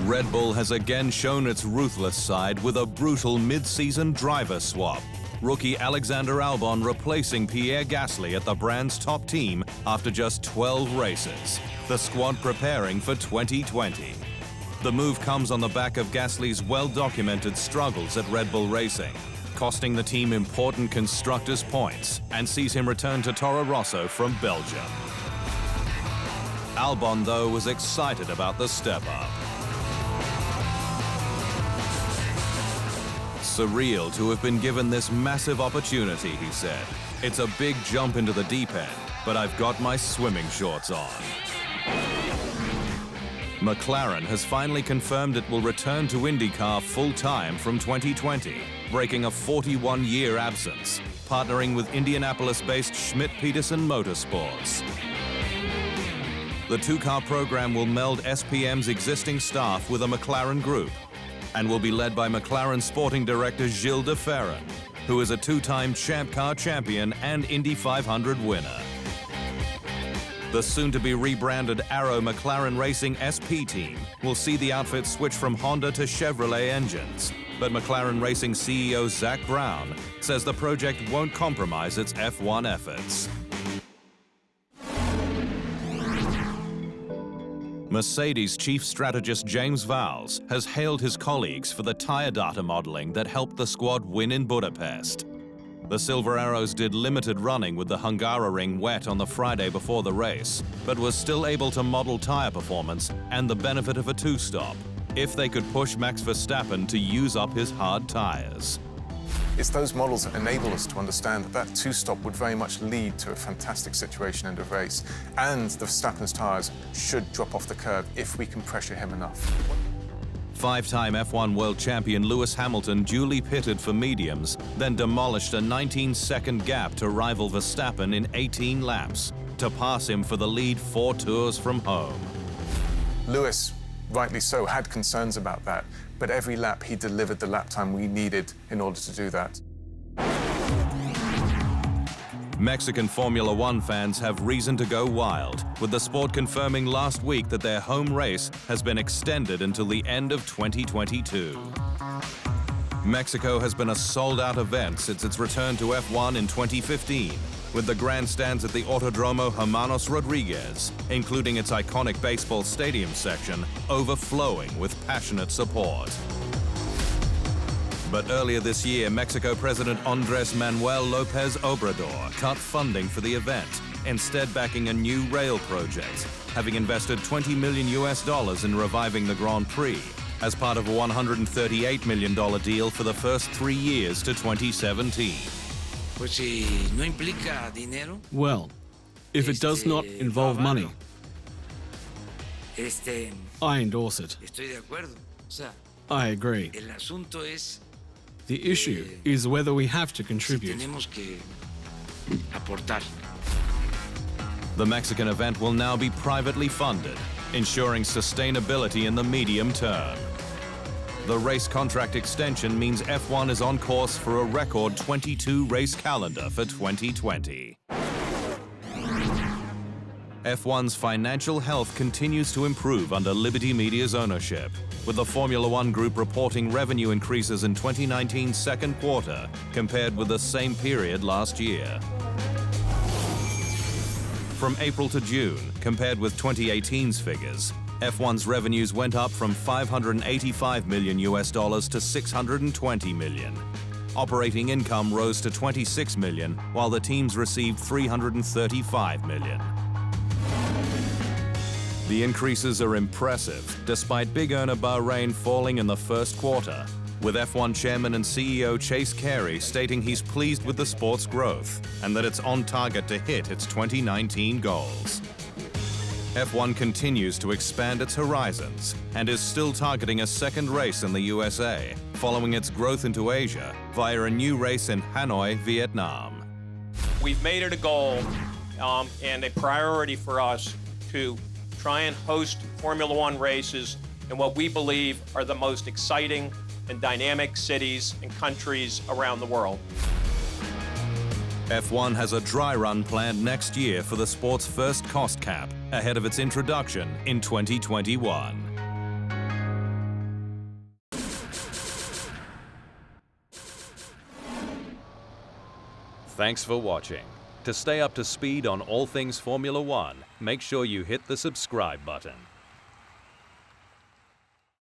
Red Bull has again shown its ruthless side with a brutal mid-season driver swap. Rookie Alexander Albon replacing Pierre Gasly at the brand's top team after just 12 races. The squad preparing for 2020. The move comes on the back of Gasly's well-documented struggles at Red Bull Racing, costing the team important constructors' points, and sees him return to Toro Rosso from Belgium. Albon, though, was excited about the step-up. Surreal to have been given this massive opportunity, he said. It's a big jump into the deep end, but I've got my swimming shorts on. McLaren has finally confirmed it will return to Indycar full-time from 2020, breaking a 41-year absence, partnering with Indianapolis-based Schmidt-Peterson Motorsports. The two-car program will meld SPM's existing staff with a McLaren group and will be led by McLaren sporting director Gilles de Ferran, who is a two-time Champ Car champion and Indy 500 winner. The soon-to-be rebranded Arrow McLaren Racing SP team will see the outfit switch from Honda to Chevrolet engines, but McLaren Racing CEO Zach Brown says the project won't compromise its F1 efforts. Mercedes chief strategist James Vowles has hailed his colleagues for the tyre data modeling that helped the squad win in Budapest. The Silver Arrows did limited running with the Hungaroring wet on the Friday before the race, but was still able to model tyre performance and the benefit of a two-stop, if they could push Max Verstappen to use up his hard tyres. It's those models that enable us to understand that that two-stop would very much lead to a fantastic situation in the race, and the Verstappen's tyres should drop off the curb if we can pressure him enough. Five-time F1 world champion Lewis Hamilton duly pitted for mediums, then demolished a 19-second gap to rival Verstappen in 18 laps, to pass him for the lead 4 tours from home. Lewis, rightly so, had concerns about that, but every lap he delivered the lap time we needed in order to do that. Mexican Formula One fans have reason to go wild, with the sport confirming last week that their home race has been extended until the end of 2022. Mexico has been a sold-out event since its return to F1 in 2015, with the grandstands at the Autodromo Hermanos Rodriguez, including its iconic baseball stadium section, overflowing with passionate support. But earlier this year, Mexico President Andrés Manuel López Obrador cut funding for the event, instead backing a new rail project, having invested $20 million in reviving the Grand Prix as part of a $138 million deal for the first 3 years to 2017. Well, if it does not involve money, I endorse it. I agree. The issue is whether we have to contribute. The Mexican event will now be privately funded, ensuring sustainability in the medium term. The race contract extension means F1 is on course for a record 22-race calendar for 2020. F1's financial health continues to improve under Liberty Media's ownership, with the Formula One Group reporting revenue increases in 2019's second quarter compared with the same period last year. From April to June, compared with 2018's figures, F1's revenues went up from $585 million to $620 million. Operating income rose to $26 million, while the teams received $335 million. The increases are impressive, despite big earner Bahrain falling in the first quarter, with F1 chairman and CEO Chase Carey stating he's pleased with the sport's growth and that it's on target to hit its 2019 goals. F1 continues to expand its horizons and is still targeting a second race in the USA, following its growth into Asia via a new race in Hanoi, Vietnam. We've made it a goal and a priority for us to try and host Formula One races in what we believe are the most exciting and dynamic cities and countries around the world. F1 has a dry run planned next year for the sport's first cost cap, ahead of its introduction in 2021. Thanks for watching. To stay up to speed on all things Formula One, make sure you hit the subscribe button.